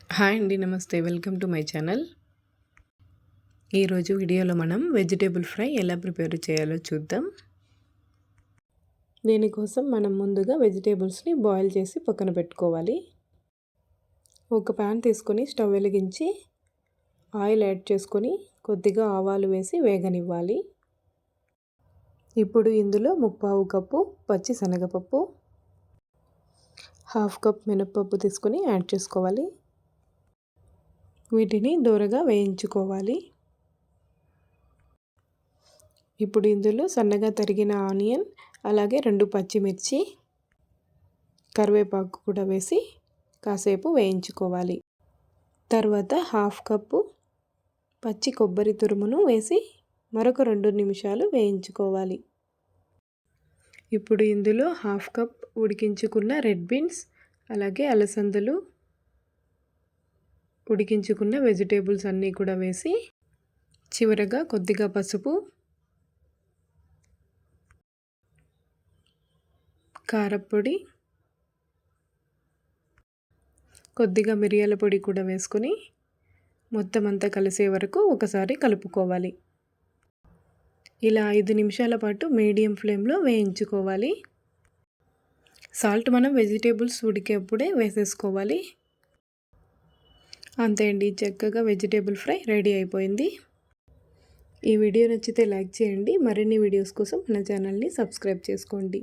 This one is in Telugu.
హాయ్ అండి, నమస్తే. Welcome to my channel. ఈరోజు వీడియోలో మనం వెజిటేబుల్ ఫ్రై ఎలా ప్రిపేర్ చేయాలో చూద్దాం. దీనికోసం మనం ముందుగా వెజిటేబుల్స్ని బాయిల్ చేసి పక్కన పెట్టుకోవాలి. ఒక ప్యాన్ తీసుకొని స్టవ్ వెలిగించి ఆయిల్ యాడ్ చేసుకొని కొద్దిగా ఆవాలు వేసి వేగనివ్వాలి. ఇప్పుడు ఇందులో 1/4 కప్పు పచ్చి శనగపప్పు, 1/2 కప్ మినప్పప్పు తీసుకొని యాడ్ చేసుకోవాలి. వీటిని దోరగా వేయించుకోవాలి. ఇప్పుడు ఇందులో సన్నగా తరిగిన ఆనియన్, అలాగే 2 పచ్చిమిర్చి, కరివేపాకు కూడా వేసి కాసేపు వేయించుకోవాలి. తర్వాత 1/2 కప్పు పచ్చి కొబ్బరి తురుమును వేసి మరొక 2 నిమిషాలు వేయించుకోవాలి. ఇప్పుడు ఇందులో 1/2 కప్ ఉడికించుకున్న రెడ్ బీన్స్, అలాగే అలసందలు, ఉడికించుకున్న వెజిటేబుల్స్ అన్నీ కూడా వేసి చివరగా కొద్దిగా పసుపు, కారప్పొడి, కొద్దిగా మిరియాల పొడి కూడా వేసుకొని మొత్తం అంతా కలిసే వరకు ఒకసారి కలుపుకోవాలి. ఇలా 5 నిమిషాల పాటు మీడియం ఫ్లేమ్లో వేయించుకోవాలి. సాల్ట్ మనం వెజిటేబుల్స్ ఉడికేప్పుడే వేసేసుకోవాలి. అంతే అండి, చక్కగా వెజిటేబుల్ ఫ్రై రెడీ అయిపోయింది. ఈ వీడియో నచ్చితే లైక్ చేయండి. మరిన్ని వీడియోస్ కోసం మన ఛానల్ని సబ్స్క్రైబ్ చేసుకోండి.